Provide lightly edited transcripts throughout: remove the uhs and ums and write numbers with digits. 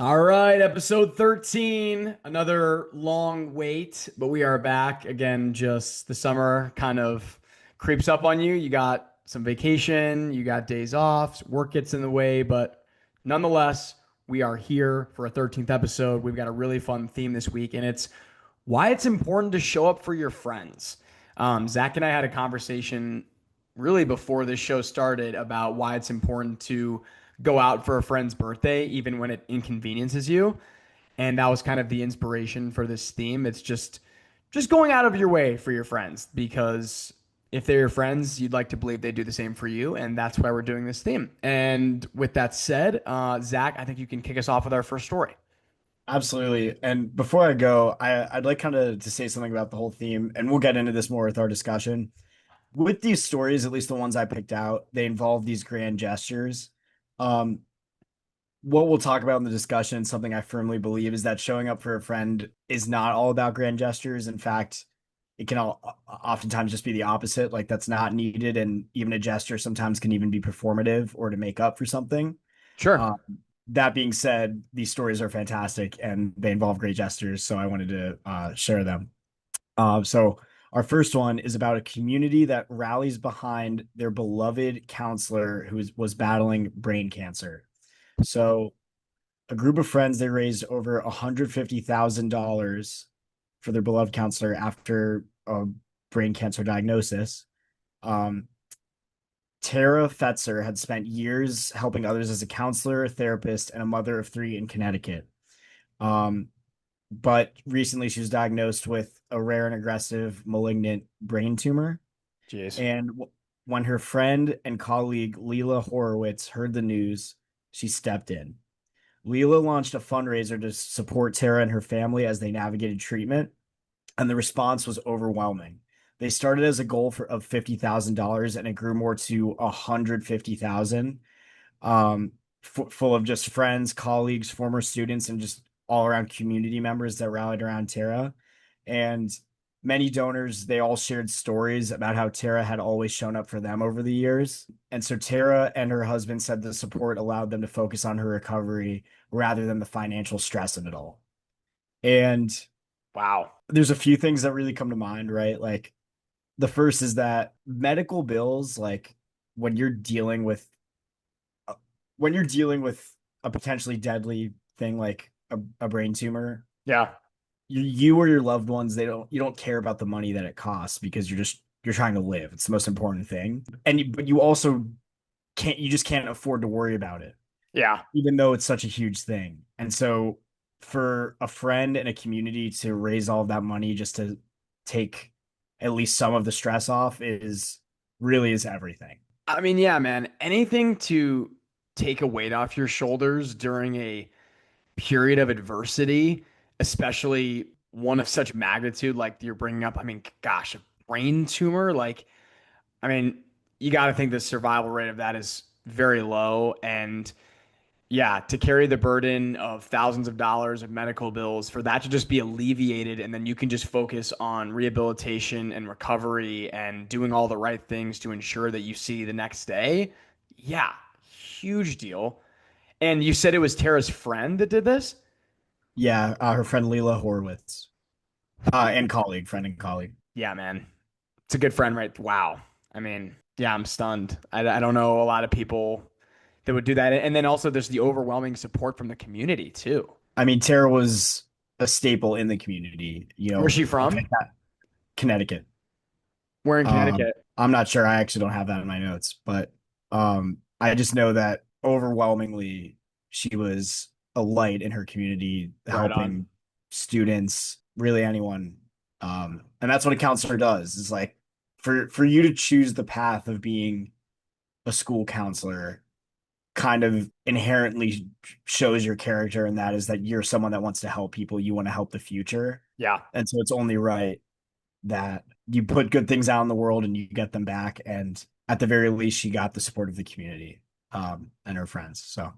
All right, episode 13. Another long wait, but we are back again. Just the summer kind of creeps up on you. You got some vacation, you got days off, work gets in the way, but nonetheless, we are here for a 13th episode. We've got a really fun theme this week, and it's why it's important to show up for your friends. Zach and I had a conversation really before this show started about why it's important to go out for a friend's birthday, even when it inconveniences you. And that was kind of the inspiration for this theme. It's just going out of your way for your friends because if they're your friends, you'd like to believe they do the same for you, and that's why we're doing this theme. And with that said, Zach, I think you can kick us off with our first story. Absolutely. And before I go, I'd like kind of to say something about the whole theme, and we'll get into this more with our discussion. With these stories, at least the ones I picked out, they involve these grand gestures. Um, what we'll talk about in the discussion, something I firmly believe, is that showing up for a friend is not all about grand gestures. In fact, it can oftentimes just be the opposite. Like that's not needed, and even a gesture sometimes can even be performative or to make up for something. Sure. Um, that being said, these stories are fantastic and they involve great gestures, so I wanted to share them. So our first one is about a community that rallies behind their beloved counselor was battling brain cancer. So a group of friends, they raised over $150,000 for their beloved counselor after a brain cancer diagnosis. Um, Tara Fetzer had spent years helping others as a counselor, therapist, and a mother of three in Connecticut. Um, but recently she was diagnosed with a rare and aggressive malignant brain tumor. Jeez. And when her friend and colleague Leela Horowitz heard the news, she stepped in. Leela launched a fundraiser to support Tara and her family as they navigated treatment, and the response was overwhelming. They started as a goal of $50,000, and it grew more to 150,000. Full of just friends, colleagues, former students, and just all around community members that rallied around Tara. And many donors, they all shared stories about how Tara had always shown up for them over the years. And so Tara and her husband said the support allowed them to focus on her recovery rather than the financial stress of it all. And Wow. there's a few things that really come to mind, right? Like the first is that medical bills, like when you're dealing with when you're dealing with a potentially deadly thing like a brain tumor, Yeah. you or your loved ones, you don't care about the money that it costs because you're trying to live. It's the most important thing. But you also you just can't afford to worry about it, Yeah. even though it's such a huge thing. And so for a friend and a community to raise all of that money just to take at least some of the stress off is everything. I mean, yeah, man. Anything to take a weight off your shoulders during a period of adversity, especially one of such magnitude like you're bringing up. I mean, gosh, a brain tumor. Like, I mean, you got to think the survival rate of that is very low. And yeah, to carry the burden of thousands of dollars of medical bills for that to just be alleviated, and then you can just focus on rehabilitation and recovery and doing all the right things to ensure that you see the next day. Yeah, huge deal. And you said it was Tara's friend that did this? Yeah, her friend Leela Horowitz, and colleague, friend and colleague. Yeah, man. It's a good friend, right? Wow. I mean, yeah, I'm stunned. I don't know a lot of people that would do that. And then also there's the overwhelming support from the community too. I mean, Tara was a staple in the community, Where's she from? Connecticut. We're in Connecticut. I'm not sure. I actually don't have that in my notes, but I just know that overwhelmingly she was a light in her community, Right on. helping students, really anyone. And that's what a counselor does. Is like for you to choose the path of being a school counselor kind of inherently shows your character, and that is that you're someone that wants to help people, you want to help the future. Yeah. And so it's only right that you put good things out in the world and you get them back. And at the very least, she got the support of the community, and her friends. So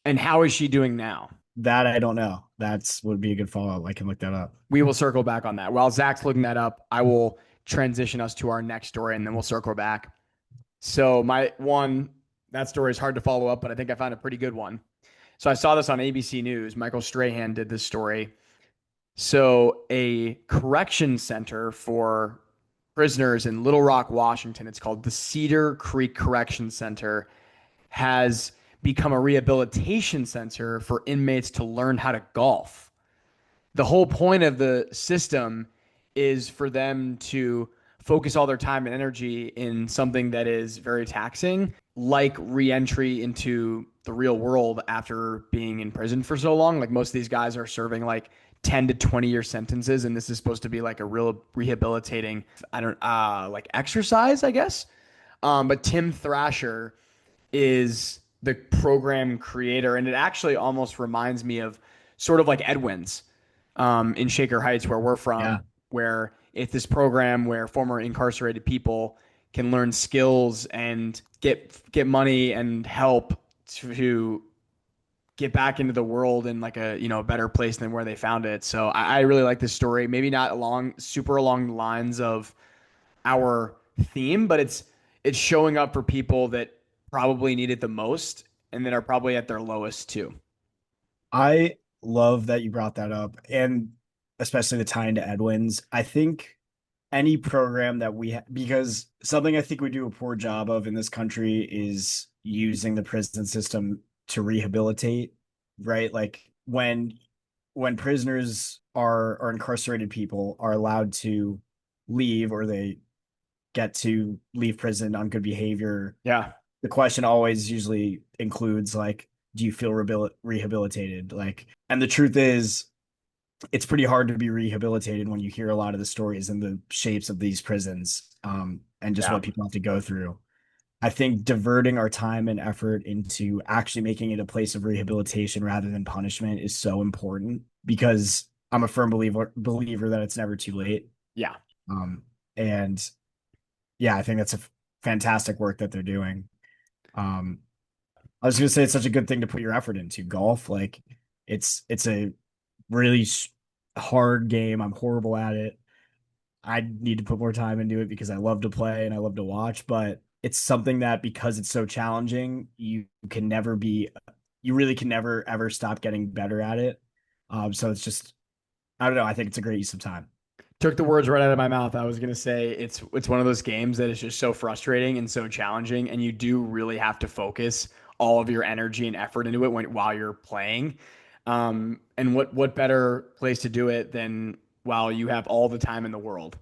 And how is she doing now? that I don't know. That's would be a good follow up. I can look that up. We will circle back on that. While Zach's looking that up, I will transition us to our next story and then we'll circle back. So, my one, that story is hard to follow up, but I think I found a pretty good one. So I saw this on ABC News. Michael Strahan did this story. So a correction center for prisoners in Little Rock, Washington, it's called the Cedar Creek Correction Center, has become a rehabilitation center for inmates to learn how to golf. The whole point of the system is for them to focus all their time and energy in something that is very taxing, like reentry into the real world after being in prison for so long. Like most of these guys are serving like 10 to 20-year sentences, and this is supposed to be like a real rehabilitating, I don't like exercise, I guess. But Tim Thrasher is the program creator, and it actually almost reminds me of sort of like Edwin's in Shaker Heights, where we're Yeah. from, where it's this program where former incarcerated people can learn skills and get money and help to get back into the world in like a better place than where they found it. So I really like this story. Maybe not along super along the lines of our theme, but it's showing up for people that probably need it the most and that are probably at their lowest too. I love that you brought that up, and especially the tie into Edwin's. I think any program that because something I think we do a poor job of in this country is using the prison system to rehabilitate, right? Like when prisoners are or incarcerated people are allowed to leave, or they get to leave prison on good behavior, Yeah. the question always usually includes like, do you feel rehabilitated? Like, and the truth is, it's pretty hard to be rehabilitated when you hear a lot of the stories and the shapes of these prisons, and just Yeah. what people have to go through. I think diverting our time and effort into actually making it a place of rehabilitation rather than punishment is so important, because I'm a firm believer that it's never too late. Yeah. Um, and yeah, I think that's a fantastic work that they're doing. Um, I was gonna say it's such a good thing to put your effort into golf. Like it's a really hard game. I'm horrible at it. I need to put more time into it because I love to play and I love to watch, but it's something that, because it's so challenging, you really can never ever stop getting better at it. So it's just, I don't know. I think it's a great use of time. Took the words right out of my mouth. I was gonna say it's one of those games that is just so frustrating and so challenging, and you do really have to focus all of your energy and effort into it while you're playing. And what better place to do it than while you have all the time in the world,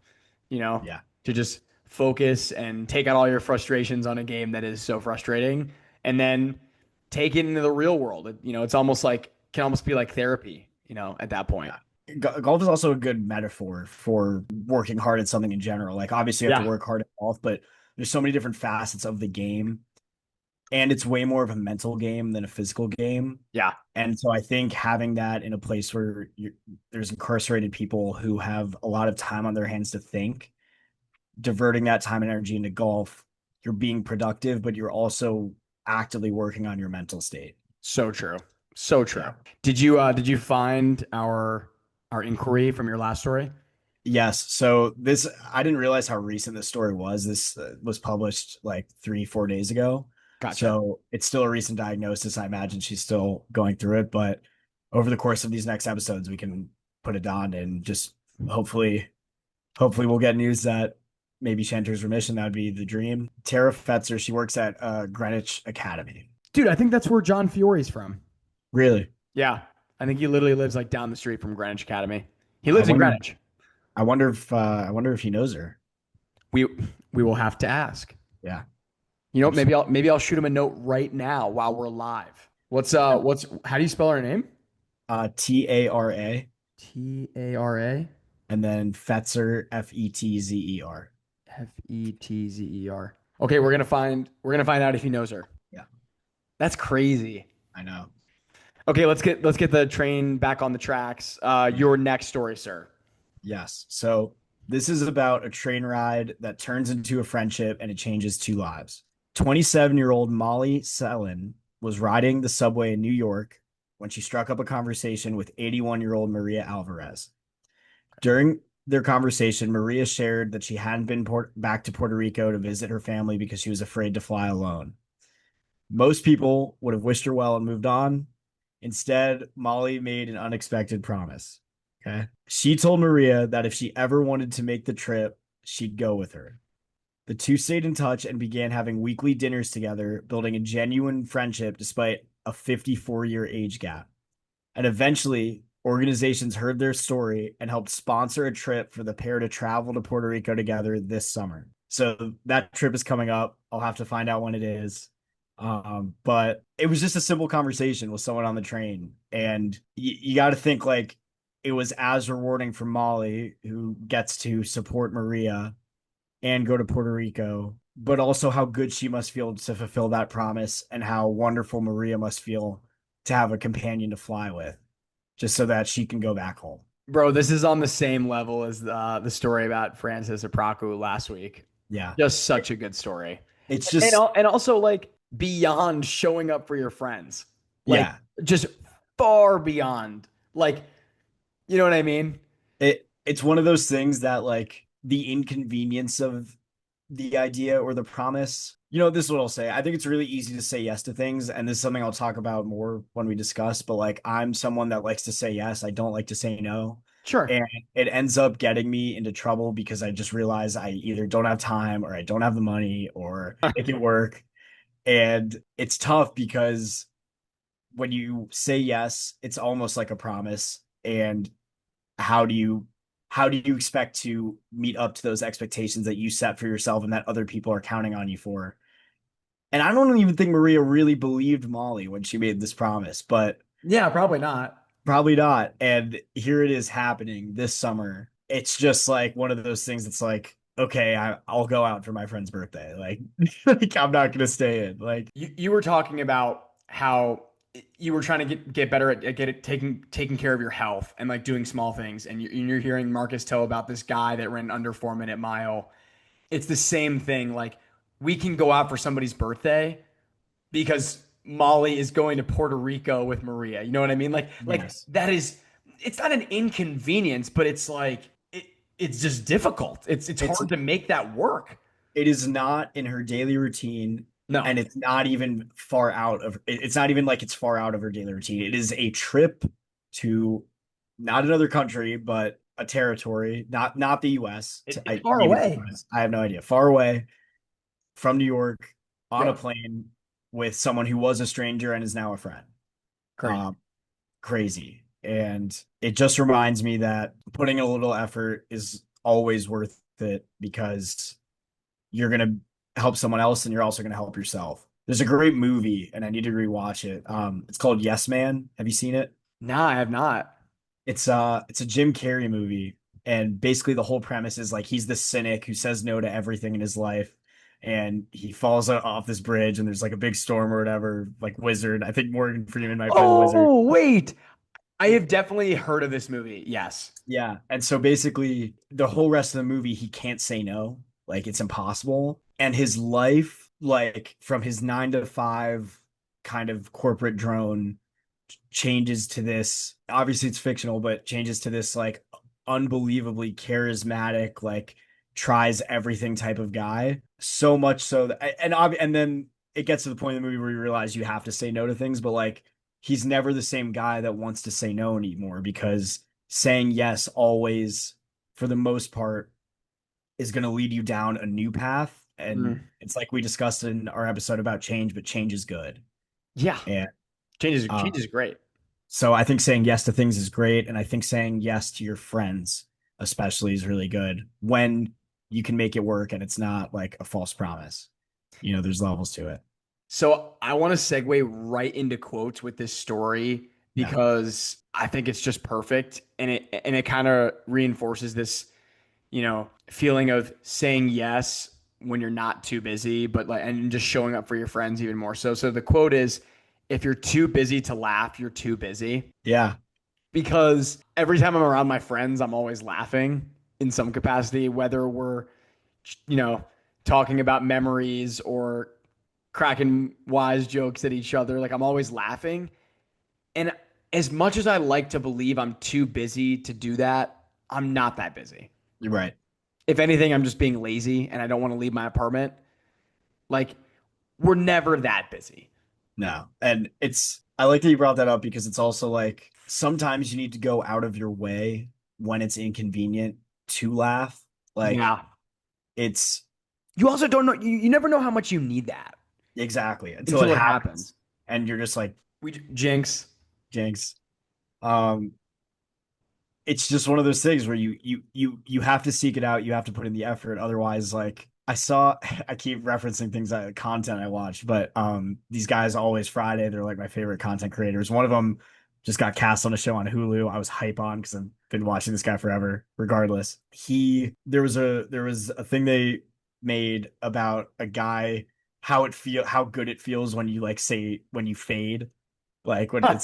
you know, Yeah. to just focus and take out all your frustrations on a game that is so frustrating, and then take it into the real world. It's almost like can almost be like therapy, at that point. Yeah. Golf is also a good metaphor for working hard at something in general. Like obviously you have to Yeah. work hard at golf, but there's so many different facets of the game, and it's way more of a mental game than a physical game. Yeah. And so I think having that in a place where there's incarcerated people who have a lot of time on their hands to think, diverting that time and energy into golf, you're being productive, but you're also actively working on your mental state. So true. So true. Yeah. Did you find our inquiry from your last story? Yes. So this, I didn't realize how recent this story was. This was published like 3, 4 days ago. Gotcha. So it's still a recent diagnosis. I imagine she's still going through it, but over the course of these next episodes, we can put it on and just hopefully, hopefully we'll get news that maybe she enters remission. That would be the dream. Tara Fetzer, she works at Greenwich Academy. Dude, I think that's where John Fiore's from. Really? Yeah. I think he literally lives like down the street from Greenwich Academy. He I lives in wonder, Greenwich. I wonder if he knows her. We we will have to ask. Yeah. Maybe I'll shoot him a note right now while we're live. What's how do you spell her name? Tara, Tara and then Fetzer, Fetzer. Fetzer. Okay, we're gonna find out if he knows her. Yeah, That's crazy. I know. Okay, let's get the train back on the tracks. Your next story, sir. Yes. So this is about a train ride that turns into a friendship and it changes two lives. 27-year-old Molly Sellen was riding the subway in New York when she struck up a conversation with 81-year-old Maria Alvarez. During their conversation, Maria shared that she hadn't been back to Puerto Rico to visit her family because she was afraid to fly alone. Most people would have wished her well and moved on. Instead, Molly made an unexpected promise. Okay. She told Maria that if she ever wanted to make the trip, she'd go with her. The two stayed in touch and began having weekly dinners together, building a genuine friendship despite a 54-year age gap. And eventually, organizations heard their story and helped sponsor a trip for the pair to travel to Puerto Rico together this summer. So that trip is coming up. I'll have to find out when it is. But it was just a simple conversation with someone on the train. And you got to think like it was as rewarding for Molly, who gets to support Maria and go to Puerto Rico, but also how good she must feel to fulfill that promise and how wonderful Maria must feel to have a companion to fly with, just so that she can go back home. Bro, this is on the same level as the story about Francis Apraku last week. Yeah. Just such a good story. It's And just, and also like beyond showing up for your friends. Like yeah, just far beyond. Like, you know what I mean? it's one of those things that like the inconvenience of the idea or the promise. This is what I'll say. I think it's really easy to say yes to things, and this is something I'll talk about more when we discuss, but like I'm someone that likes to say yes. I don't like to say no. Sure. And it ends up getting me into trouble because I just realize I either don't have time or I don't have the money or make it work. And it's tough because when you say yes, it's almost like a promise. And how do you how do you expect to meet up to those expectations that you set for yourself and that other people are counting on you for? And I don't even think Maria really believed Molly when she made this promise, but Yeah, probably not. probably not. And here it is happening this summer. It's just like one of those things that's like, okay, I'll go out for my friend's birthday. Like, like I'm not gonna stay in. Like, You were talking about how you were trying to get better at get it taking care of your health and like doing small things. And you're hearing Marcus tell about this guy that ran under 4 minute mile. It's the same thing. Like we can go out for somebody's birthday because Molly is going to Puerto Rico with Maria. You know what I mean? Like yes, that is it's not an inconvenience, but it's like it's just difficult. It's it's hard to make that work. it is not in her daily routine, No. and it's not even far out of it's not even like it's far out of her daily routine. It is a trip to not another country, but a territory, not the US. It's far Maybe the away. US. I have no idea. Far away from New York on a Yep. plane with someone who was a stranger and is now a friend. Crazy. Um, Crazy. And it just reminds me that putting a little effort is always worth it because you're going to help someone else and you're also going to help yourself. There's a great movie and I need to rewatch it. It's called Yes Man. Have you seen it? No, I have not. It's a Jim Carrey movie, and basically the whole premise is like he's the cynic who says no to everything in his life, and he falls off this bridge, and there's like a big storm or whatever, like Wizard. I think Morgan Freeman might play the Wizard. Oh, wait. I have definitely heard of this movie. Yes. Yeah, and so basically the whole rest of the movie he can't say no, like it's impossible, and his life, like from his 9 to 5 kind of corporate drone changes to this, obviously it's fictional, but changes to this like unbelievably charismatic, like tries everything type of guy. So much so that, and then it gets to the point in the movie where you realize you have to say no to things, but like he's never the same guy that wants to say no anymore because saying yes always, for the most part, is going to lead you down a new path. And Mm. it's like we discussed in our episode about change, but change is good. Yeah. And uh, Change is great. so I think saying yes to things is great. And I think saying yes to your friends, especially, is really good when you can make it work and it's not like a false promise. There's levels to it. So I want to segue right into quotes with this story Yeah. because I think it's just perfect and it kind of reinforces this, feeling of saying yes when you're not too busy, but like and just showing up for your friends even more so. So the quote is, if you're too busy to laugh, you're too busy. Yeah. Because every time I'm around my friends, I'm always laughing in some capacity, whether we're, you know, talking about memories or cracking wise jokes at each other. Like I'm always laughing. And as much as I like to believe I'm too busy to do that, I'm not that busy. You're right. If anything, I'm just being lazy and I don't want to leave my apartment. Like we're never that busy. No. And it's I like that you brought that up because it's also like sometimes you need to go out of your way when it's inconvenient to laugh. Like Yeah. it's You also don't know, you never know how much you need that exactly until it until it happens happens. and you're just like, Jinx. jinx. Um, it's just one of those things where you have to seek it out, you have to put in the effort. Otherwise, like I saw I keep referencing things content I watch, but these guys Always Friday, they're like my favorite content creators. One of them just got cast on a show on Hulu. I was hype on because I've been watching this guy forever. Regardless, he there was a thing they made about a guy how good it feels when you like say when you fade, like when Yeah,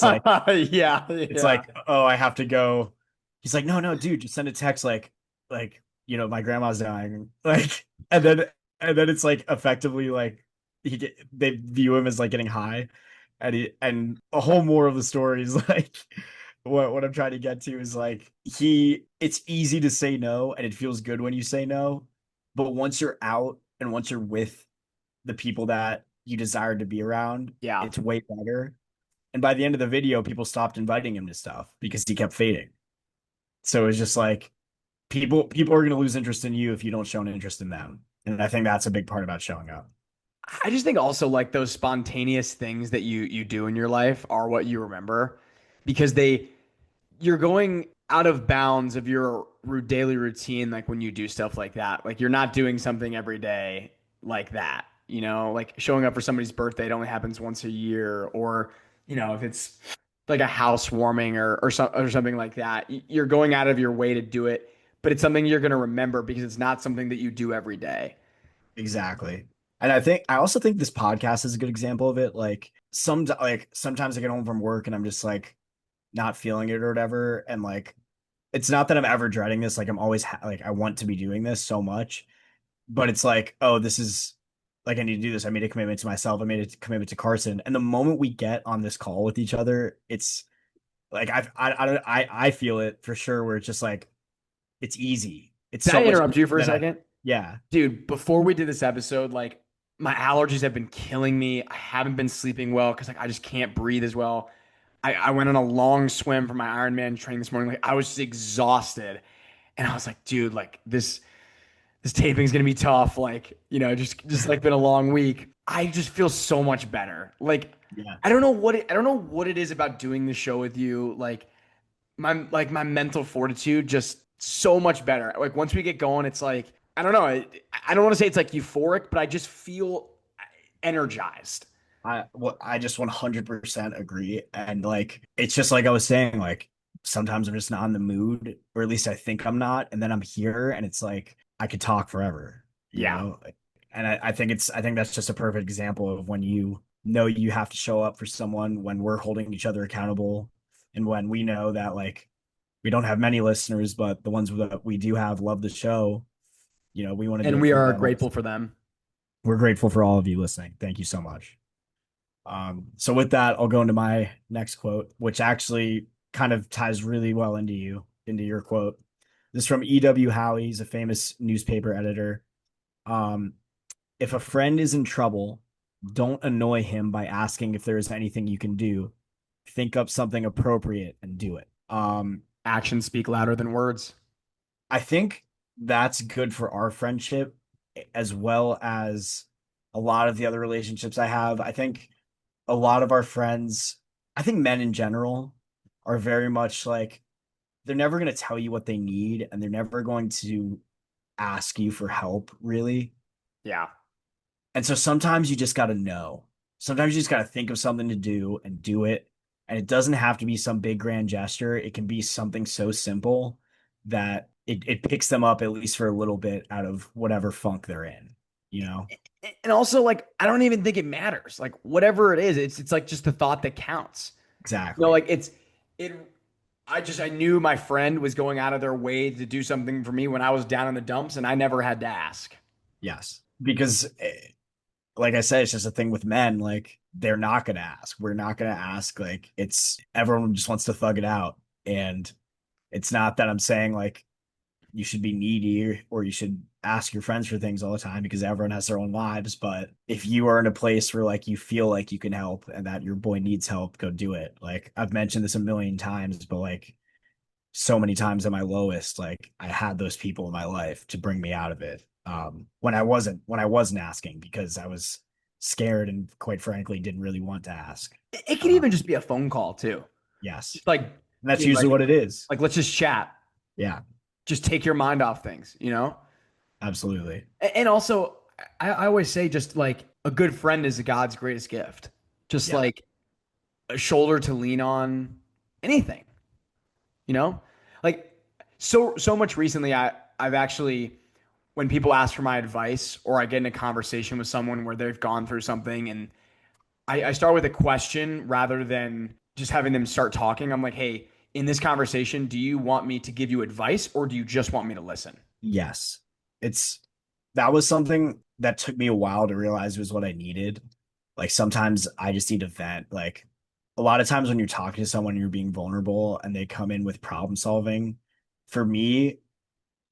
it's yeah. like, oh, I have to go. He's like, no, no, dude, just send a text my grandma's dying. Like, and then it's like effectively like they view him as like getting high. And a whole more of the story is like what I'm trying to get to is like it's easy to say no and it feels good when you say no. But once you're out and once you're with the people that you desire to be around, Yeah. it's way better. And by the end of the video, people stopped inviting him to stuff because he kept fading. So it's just like people are going to lose interest in you if you don't show an interest in them. And I think that's a big part about showing up. I just think also like those spontaneous things that you do in your life are what you remember because you're going out of bounds of your daily routine like when you do stuff like that. Like you're not doing something every day like that, like showing up for somebody's birthday, it only happens once a year, or if it's like a housewarming or something like that. You're going out of your way to do it, but it's something you're going to remember because it's not something that you do every day. Exactly. And I also think this podcast is a good example of it. Like sometimes I get home from work and I'm just like not feeling it or whatever. And like, it's not that I'm ever dreading this. Like I'm always like, I want to be doing this so much, but it's like, oh, this is like, I need to do this. I made a commitment to myself. I made a commitment to Carson. And the moment we get on this call with each other, it's like I feel it for sure. Where it's just like it's easy. It's Can so I much interrupt easier you for a than I. second? Yeah, Dude, before we did this episode, like my allergies have been killing me. I haven't been sleeping well because like I just can't breathe as well. I went on a long swim for my Ironman training this morning. Like I was just exhausted. And I was like, dude, like this taping is gonna be tough. Like, just like been a long week. I just feel so much better. Like, yeah. I don't know what it is about doing the show with you. Like my mental fortitude just so much better. Like once we get going, it's like I don't know. I don't want to say it's like euphoric, but I just feel energized. I just 100% agree. And like it's just like I was saying, like sometimes I'm just not in the mood, or at least I think I'm not, and then I'm here and it's like I could talk forever, you Yeah. know? And I think that's just a perfect example of when you know you have to show up for someone, when we're holding each other accountable, and when we know that like we don't have many listeners, but the ones that we do have love the show. You know, we want to do And it we for are them grateful also. for them. We're grateful for all of you listening. Thank you so much. So with that, I'll go into my next quote, which actually kind of ties really well into your quote. This is from E.W. Howe. He's a famous newspaper editor. Um, if a friend is in trouble, don't annoy him by asking if there is anything you can do. Think up something appropriate and do it. Actions speak louder than words. I think that's good for our friendship as well as a lot of the other relationships I have. I think a lot of our friends, I think men in general are very much like they're never going to tell you what they need and they're never going to ask you for help, really. Yeah. And so sometimes you just got to know. Sometimes you just got to think of something to do and do it. And it doesn't have to be some big grand gesture. It can be something so simple that it picks them up at least for a little bit out of whatever funk they're in, you know? And also, like, I don't even think it matters. Like, whatever it is, it's like just the thought that counts. Exactly. Like it. I knew my friend was going out of their way to do something for me when I was down in the dumps, and I never had to ask. Yes. Because like I said, it's just a thing with men. Like they're not going to ask. We're not going to ask. Like it's everyone just wants to thug it out. And it's not that I'm saying like you should be needy or you should ask your friends for things all the time because everyone has their own lives. But if you are in a place where like you feel like you can help and that your boy needs help, go do it. Like I've mentioned this a million times, but like so many times at my lowest, like I had those people in my life to bring me out of it. When I wasn't asking because I was scared and quite frankly didn't really want to ask. It could Uh, even just be a phone call too. yes. Just like And that's being usually what it is. like let's just chat. Yeah, Just take your mind off things, you know? absolutely. And also, I always say just like a good friend is God's greatest gift. Just Yeah. like a shoulder to lean on, anything, you know? Like so much recently I've actually when people ask for my advice or I get in a conversation with someone where they've gone through something and I start with a question rather than just having them start talking. I'm like, hey, in this conversation, do you want me to give you advice or do you just want me to listen? Yes. It's that was something that took me a while to realize was what I needed. Like sometimes I just need to vent. Like a lot of times when you're talking to someone, you're being vulnerable and they come in with problem solving. For me,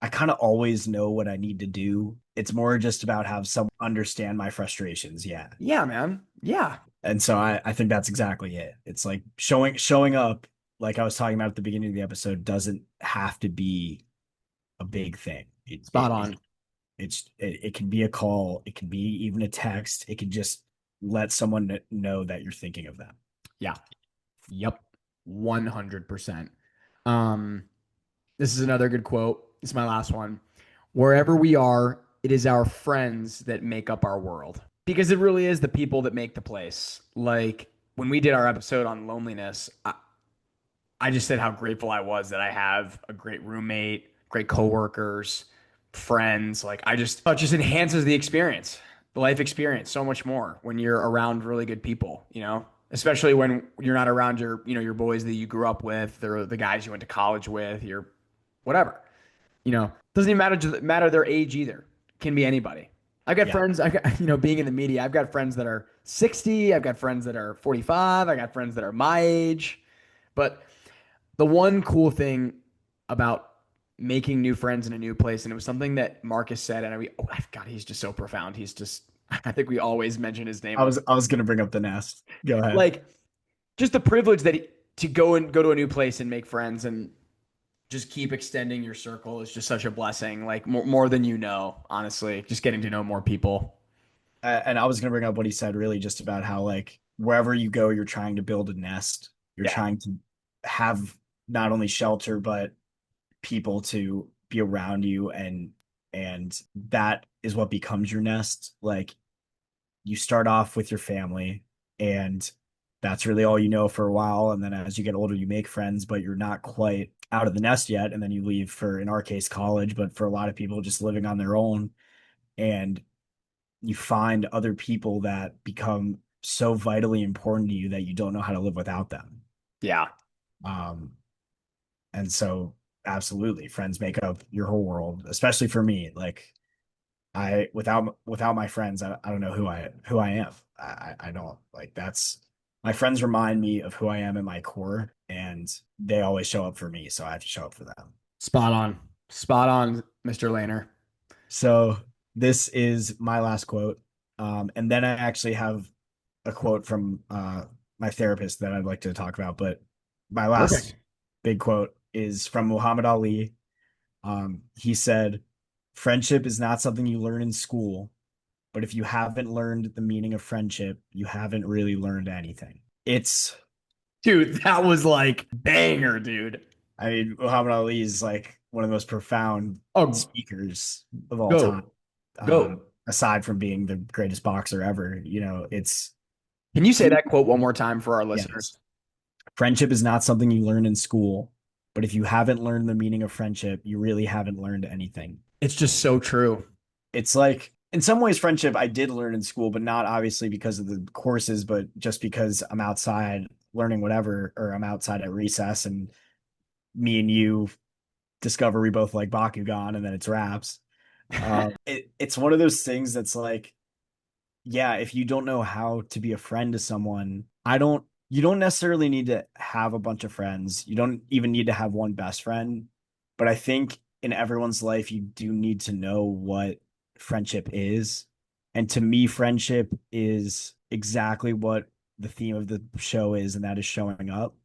I kind of always know what I need to do. It's more just about have someone understand my frustrations. Yeah. Yeah, man. Yeah. And so I think that's exactly it. It's like showing up, like I was talking about at the beginning of the episode, doesn't have to be a big thing. Spot on. It can be a call, it can be even a text. It can just let someone know that you're thinking of them. Yeah. Yep. 100%. Um, this is another good quote. This is my last one. Wherever we are, it is our friends that make up our world. Because it really is the people that make the place. Like when we did our episode on loneliness, I just said how grateful I was that I have a great roommate, great coworkers, friends. Like it just enhances the experience, the life experience so much more when you're around really good people, you know? Especially when you're not around your boys that you grew up with, or the guys you went to college with, your whatever. Doesn't even matter their age either. Can be anybody. I've got Yeah. friends, I got, being in the media, I've got friends that are 60, I've got friends that are 45, I got friends that are my age. But the one cool thing about making new friends in a new place, and it was something that Marcus said, and God, he's just so profound. He's just, I think we always mention his name I on was I was gonna bring up the nest. Go ahead. like just the privilege to go to a new place and make friends and just keep extending your circle is just such a blessing. Like more than you know, honestly, just getting to know more people. And I was gonna bring up what he said really just about how like wherever you go, you're trying to build a nest. You're Yeah, trying to have not only shelter but people to be around you and that is what becomes your nest. Like you start off with your family and that's really all you know for a while. And then as you get older, you make friends, but you're not quite out of the nest yet. And then you leave for, in our case, college, but for a lot of people, just living on their own. And you find other people that become so vitally important to you that you don't know how to live without them. yeah, Um, and so, absolutely, friends make up your whole world, especially for me. Like, I without my friends, I don't know who I am. I don't like that's my friends remind me of who I am in my core, and they always show up for me, so I have to show up for them. spot on, Mr. Lehner. So this is my last quote, and then I actually have a quote from my therapist that I'd like to talk about. But my last Perfect. big quote is from Muhammad Ali. He said, "Friendship is not something you learn in school. But if you haven't learned the meaning of friendship, you haven't really learned anything." It's, Dude, that was like banger, dude. I mean, Muhammad Ali is like one of the most profound Oh, speakers of all time. go, go. Aside from being the greatest boxer ever, it's Can you say he, that quote one more time for our yes. listeners? Friendship is not something you learn in school, but if you haven't learned the meaning of friendship, you really haven't learned anything. It's just so true. It's like in some ways friendship I did learn in school, but not obviously because of the courses, but just because I'm outside learning whatever, or I'm outside at recess and me and you discover we both like Bakugan and then it's raps. It's one of those things that's like, yeah, if you don't know how to be a friend to someone, you don't necessarily need to have a bunch of friends. You don't even need to have one best friend. But I think in everyone's life, you do need to know what friendship is. And to me, friendship is exactly what the theme of the show is, and that is showing up.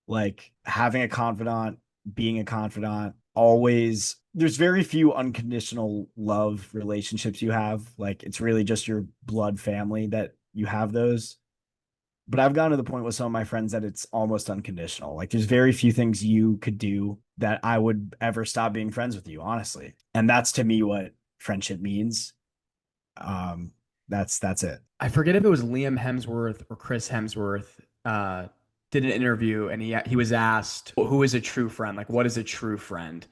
Like having a confidant, being a confidant, always, there's very few unconditional love relationships you have. Like it's really just your blood family that you have those. But I've gotten to the point with some of my friends that it's almost unconditional. Like there's very few things you could do that I would ever stop being friends with you, honestly. And that's to me what friendship means. Um, that's it. I forget if it was Liam Hemsworth or Chris Hemsworth did an interview, and he was asked, "Well, who is a true friend? Like, what is a true friend?"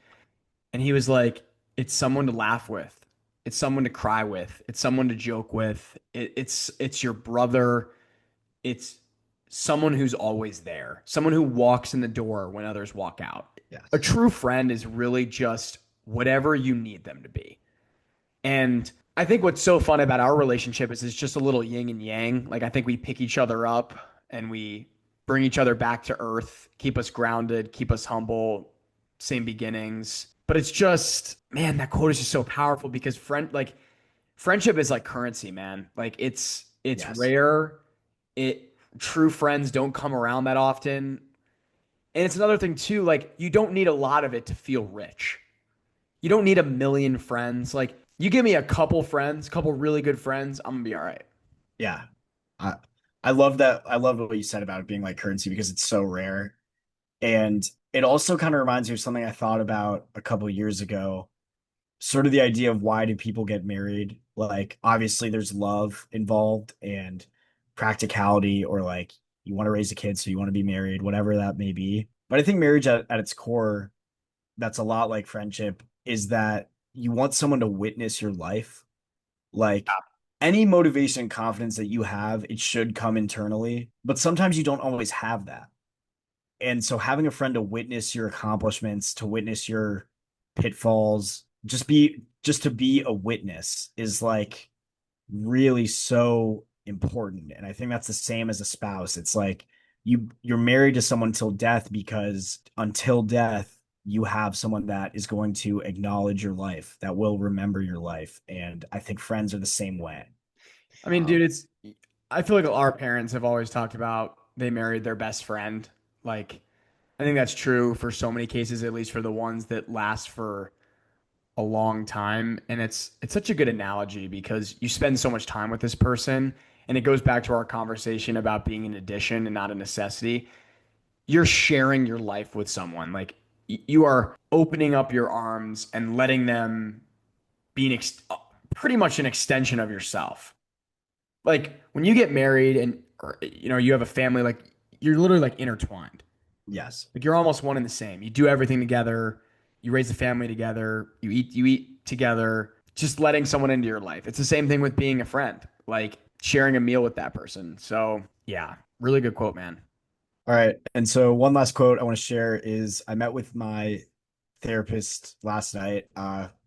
And he was like, "It's someone to laugh with, it's someone to cry with, it's someone to joke with. It's your brother. It's someone who's always there, someone who walks in the door when others walk out. A Yes. true friend is really just whatever you need them to be." And I think what's so fun about our relationship is it's just a little yin and yang. Like I think we pick each other up and we bring each other back to earth, keep us grounded, keep us humble, same beginnings. But it's just, man, that quote is just so powerful because friendship is like currency, man. Like it's Yes. rare. It true friends don't come around that often. And it's another thing too, like you don't need a lot of it to feel rich. You don't need a million friends. Like you give me a couple friends, couple really good friends, I'm gonna be all right. Yeah. I I love that. I love what you said about it being like currency because it's so rare. And it also kind of reminds me of something I thought about a couple of years ago, sort of the idea of why do people get married? Like, obviously, there's love involved and practicality, or like you want to raise a kid, so you want to be married, whatever that may be. But I think marriage at its core, that's a lot like friendship, is that you want someone to witness your life. Like, any motivation and confidence that you have, it should come internally, but sometimes you don't always have that. And so having a friend to witness your accomplishments, to witness your pitfalls, just to be a witness is like really so important. And I think that's the same as a spouse. It's like you're married to someone till death because until death you have someone that is going to acknowledge your life, that will remember your life. And I think friends are the same way. I mean, dude, it's I feel like our parents have always talked about they married their best friend. Like I think that's true for so many cases, at least for the ones that last for a long time. And it's such a good analogy because you spend so much time with this person, and it goes back to our conversation about being an addition and not a necessity. You're sharing your life with someone. Like you are opening up your arms and letting them be pretty much an extension of yourself. Like when you get married and or, you have a family, like you're literally like intertwined. Yes. Like you're almost one and the same. You do everything together. You raise the family together. You eat together. Just letting someone into your life. It's the same thing with being a friend. Like sharing a meal with that person. So yeah, really good quote, man. All right. And so one last quote I want to share is I met with my therapist last night.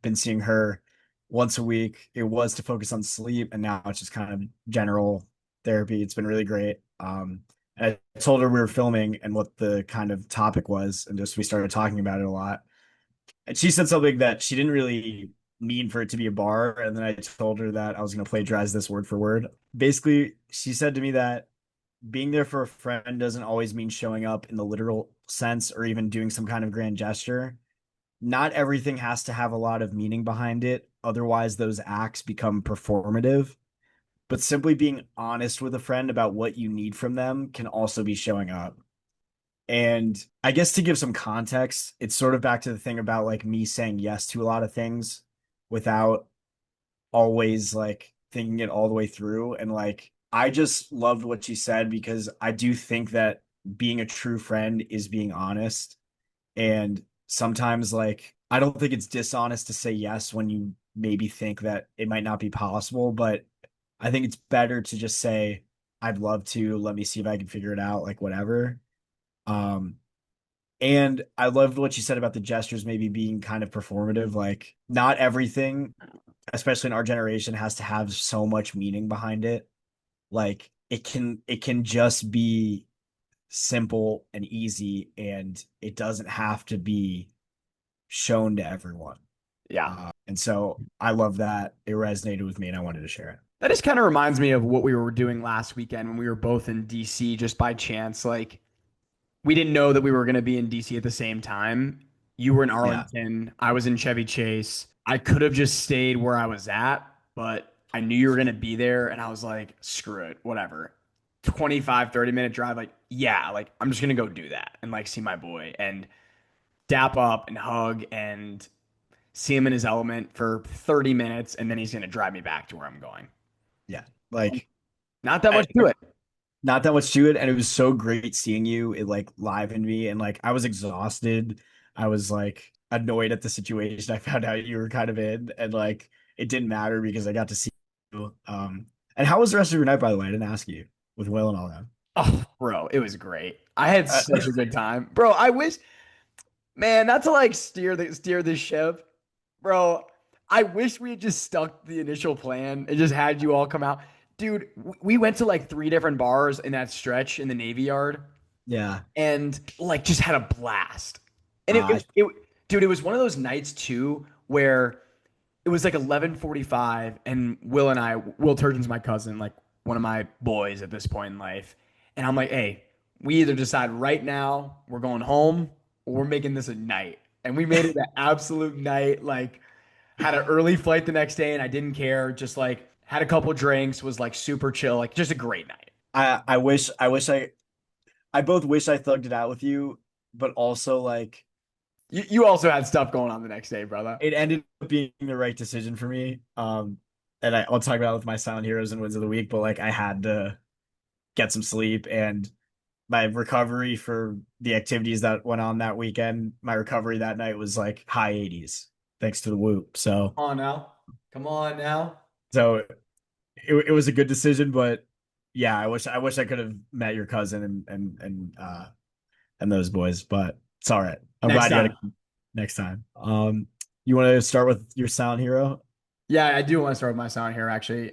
Been seeing her once a week. It was to focus on sleep, and now it's just kind of general therapy. It's been really great. And I told her we were filming and what the kind of topic was, and just we started talking about it a lot. And she said something that she didn't really mean for it to be a bar, and then I told her that I was going to plagiarize this word for word. Basically, she said to me that being there for a friend doesn't always mean showing up in the literal sense or even doing some kind of grand gesture. Not everything has to have a lot of meaning behind it. Otherwise, those acts become performative. But simply being honest with a friend about what you need from them can also be showing up. And I guess to give some context, it's sort of back to the thing about like me saying yes to a lot of things without always like thinking it all the way through. And like, I just loved what she said because I do think that being a true friend is being honest. And sometimes, like, I don't think it's dishonest to say yes when you maybe think that it might not be possible, but I think it's better to just say, I'd love to, let me see if I can figure it out, like, whatever. Um, and I loved what you said about the gestures maybe being kind of performative. Like, not everything, especially in our generation, has to have so much meaning behind it. Like, it can just be simple and easy, and it doesn't have to be shown to everyone. Yeah. And so I love that. It resonated with me and I wanted to share it. That just kind of reminds me of what we were doing last weekend when we were both in DC just by chance. Like, we didn't know that we were going to be in DC at the same time. You were in Yeah. Arlington. I was in Chevy Chase. I could have just stayed where I was at, but I knew you were going to be there. And I was like, screw it, whatever. 25, 30-minute drive. Like, yeah, like, I'm just going to go do that and like see my boy and dap up and hug and see him in his element for 30 minutes. And then he's going to drive me back to where I'm going. Yeah. Like Not that I, much to it. not that much to it. And it was so great seeing you. It like livened me and like I was exhausted. I was like annoyed at the situation I found out you were kind of in. And like it didn't matter because I got to see you. And how was the rest of your night, by the way? I didn't ask you with Will and all that. Oh, bro, it was great. I had Uh, such a good time. Bro, I wish, man, not to like steer the ship, bro. I wish we had just stuck to the initial plan and just had you all come out. Dude, we went to like three different bars in that stretch in the Navy Yard yeah. and like just had a blast. And Uh, dude, it was one of those nights too where it was like 11:45 and Will Turgeon's my cousin, like one of my boys at this point in life. And I'm like, hey, we either decide right now we're going home or we're making this a night. And we made it an absolute night. Like, had an early flight the next day and I didn't care. Just like had a couple drinks, was like super chill, like just a great night. I both wish I thugged it out with you, but also like You also had stuff going on the next day, brother. it ended up being the right decision for me. And I'll talk about it with my silent heroes and wins of the week, but like I had to get some sleep and my recovery for the activities that went on that weekend, my recovery that night was like high 80s, thanks to the whoop. Come on now. Come on now. So it was a good decision, but yeah, I wish I could have met your cousin and those boys, but it's all right. I'm Next glad you had time. a next time. You want to start with your sound hero? Yeah, I do want to start with my sound here, actually.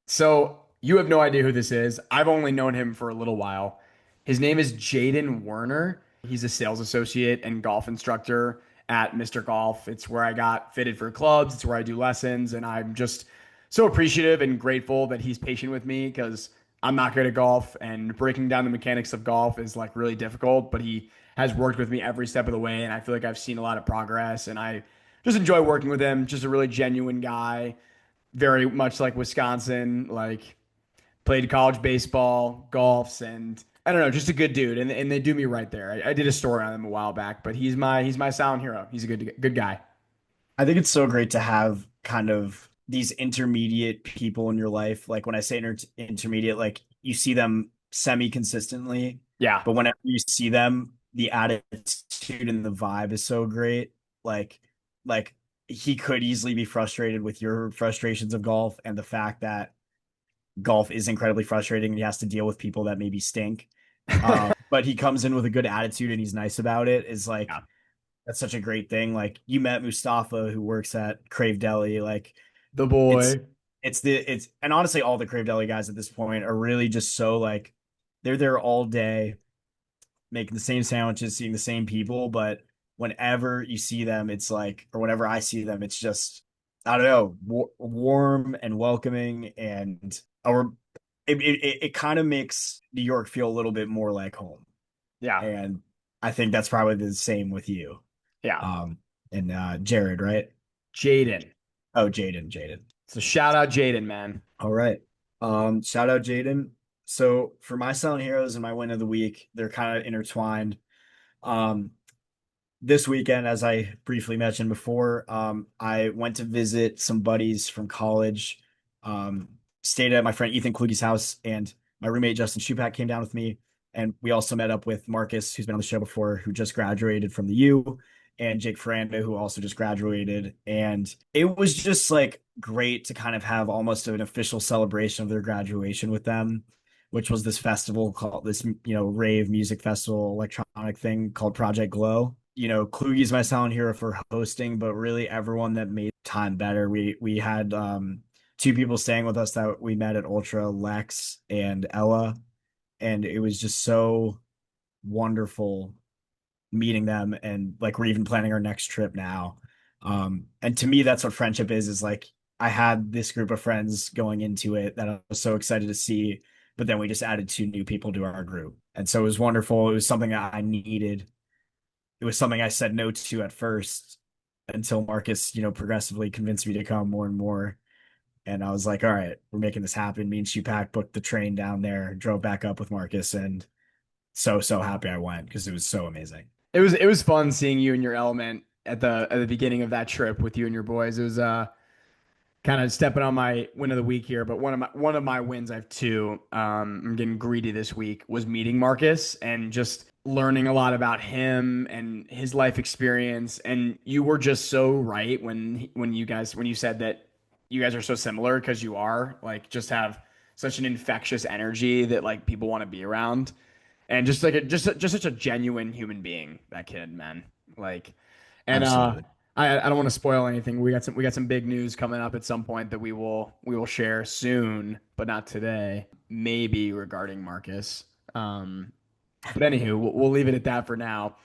So you have no idea who this is. I've only known him for a little while. His name is Jaden Werner. He's a sales associate and golf instructor at Mr. Golf. It's where I got fitted for clubs. It's where I do lessons. And I'm just so appreciative and grateful that he's patient with me because I'm not good at golf and breaking down the mechanics of golf is like really difficult. But he has worked with me every step of the way. And I feel like I've seen a lot of progress. And I just enjoy working with him. Just a really genuine guy, very much like Wisconsin, like played college baseball, golfs, and I don't know, just a good dude. And they do me right there. I did a story on him a while back, but he's my sound hero. He's a good guy. I think it's so great to have kind of these intermediate people in your life. Like when I say intermediate, like you see them semi consistently, Yeah. but whenever you see them, the attitude and the vibe is so great. Like, like he could easily be frustrated with your frustrations of golf and the fact that golf is incredibly frustrating and he has to deal with people that maybe stink. But he comes in with a good attitude and he's nice about it. Is like Yeah. that's such a great thing. Like you met Mustafa, who works at Crave Deli. Like The it's boy. it's and honestly, all the Crave Deli guys at this point are really just so like they're there all day making the same sandwiches, seeing the same people. But whenever you see them, it's like, or whenever I see them, it's just I don't know, warm and welcoming, and or it kind of makes New York feel a little bit more like home. Yeah. And I think that's probably the same with you. Yeah. Um, and Jared, right? Jaden. Oh, Jaden. So shout out Jaden, man. All right. Shout out Jaden. So for my silent heroes and my win of the week, they're kind of intertwined. Um, this weekend, as I briefly mentioned before, I went to visit some buddies from college. Um, Stayed at my friend Ethan Kluge's house, and my roommate Justin Shupak came down with me. And we also met up with Marcus, who's been on the show before, who just graduated from the U, and Jake Ferranda, who also just graduated. And it was just like great to kind of have almost an official celebration of their graduation with them, which was this festival called this, rave music festival electronic thing called Project Glow. Kluge's my sound hero for hosting, but really everyone that made time better. We had two people staying with us that we met at Ultra, Lex and Ella, and it was just so wonderful meeting them, and like we're even planning our next trip now. And to me, that's what friendship is like I had this group of friends going into it that I was so excited to see, but then we just added two new people to our group. And so it was wonderful. It was something that I needed. It was something I said no to at first until Marcus, progressively convinced me to come more and more. And I was like, all right, we're making this happen. Me and Shepak booked the train down there, drove back up with Marcus, and so happy I went because it was so amazing. It was fun seeing you in your element at the beginning of that trip with you and your boys. It was kind of stepping on my win of the week here, but one of my wins, I have two. I'm getting greedy this week, was meeting Marcus and just learning a lot about him and his life experience. And you were just so right when you said that you guys are so similar, because you are like just have such an infectious energy that like people want to be around, and just like just such a genuine human being, that kid, man. Like, and Absolutely. I don't want to spoil anything. We got some big news coming up at some point that we will share soon, but not today. Maybe regarding Marcus. But anywho, we'll leave it at that for now.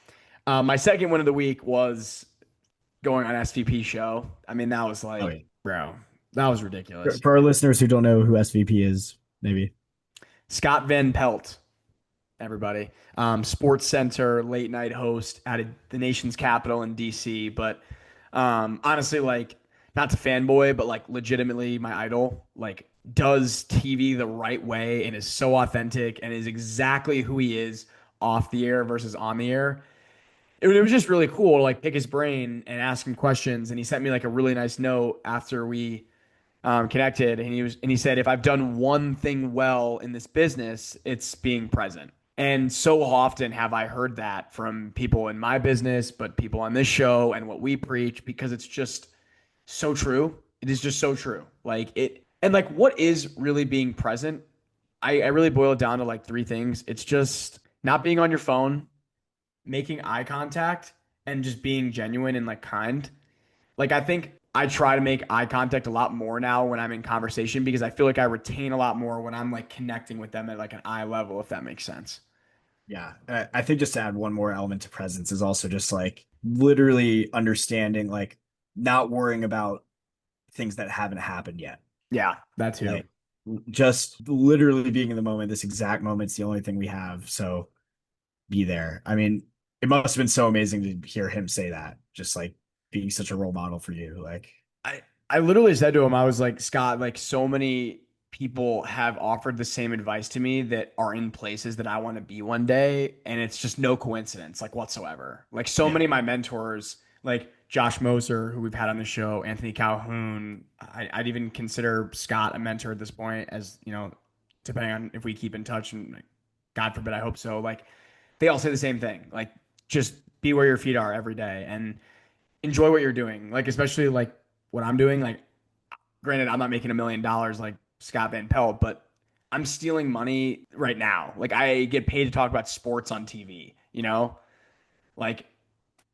My second win of the week was going on SVP show. I mean, that was Oh, like, yeah. bro, that was For ridiculous. for our listeners who don't know who SVP is, maybe. Scott Van Pelt, everybody. Sports Center late night host at the nation's capital in DC. But honestly, like, not to fanboy, but like legitimately my idol. Like, does TV the right way and is so authentic and is exactly who he is off the air versus on the air. It was just really cool to like pick his brain and ask him questions. And he sent me like a really nice note after we connected, and he said, if I've done one thing well in this business, it's being present. And so often have I heard that from people in my business, but people on this show and what we preach, because it's just so true. It is just so true. Like it, and like what is really being present? I really boil it down to like three things. It's just not being on your phone, making eye contact, and just being genuine and like kind. Like I think I try to make eye contact a lot more now when I'm in conversation, because I feel like I retain a lot more when I'm like connecting with them at like an eye level, if that makes sense. Yeah. I think just to add one more element to presence is also just like literally understanding, like not worrying about things that haven't happened yet. Yeah, that too. Like just literally being in the moment, this exact moment's the only thing we have. So be there. I mean, it must have been so amazing to hear him say that, just like being such a role model for you. Like, I I literally said to him, I was like, Scott, like so many people have offered the same advice to me that are in places that I want to be one day, and it's just no coincidence, like whatsoever. Like so yeah, many of my mentors, like Josh Moser, who we've had on the show, Anthony Calhoun, I'd even consider Scott a mentor at this point, as you know, depending on if we keep in touch, and like, God forbid, I hope so. Like they all say the same thing, like just be where your feet are every day and enjoy what you're doing. Like especially like what I'm doing. Like granted, I'm not making $1 million like Scott Van Pelt, but I'm stealing money right now. Like I get paid to talk about sports on TV. Like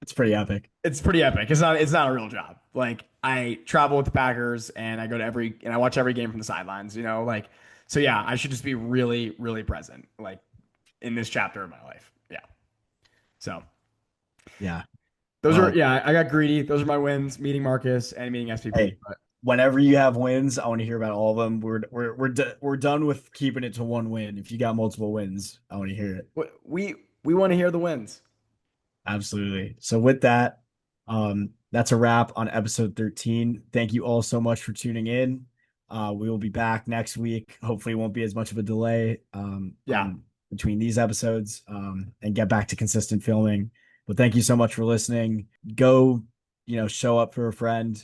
it's pretty epic. it's pretty epic. It's not a real job. Like I travel with the Packers and I go to every and I watch every game from the sidelines. Like so yeah, I should just be really really present like in this chapter of my life. Yeah. So Yeah. those are Well, yeah, I got greedy. Those are my wins: meeting Marcus and meeting SPP. hey, whenever you have wins, I want to hear about all of them. We're done with keeping it to one win. If you got multiple wins, I want to hear it. But we want to hear the wins. Absolutely. So with that, that's a wrap on episode 13. Thank you all so much for tuning in. We will be back next week. Hopefully, it won't be as much of a delay Yeah. on between these episodes and get back to consistent filming. But thank you so much for listening. Go, show up for a friend.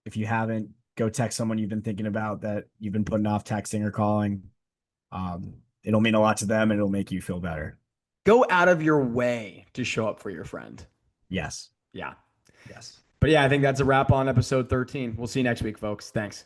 If you haven't, go text someone you've been thinking about that you've been putting off texting or calling. It'll mean a lot to them and it'll make you feel better. Go out of your way to show up for your friend. Yes. Yeah. Yes. But yeah, I think that's a wrap on episode 13. We'll see you next week, folks. Thanks.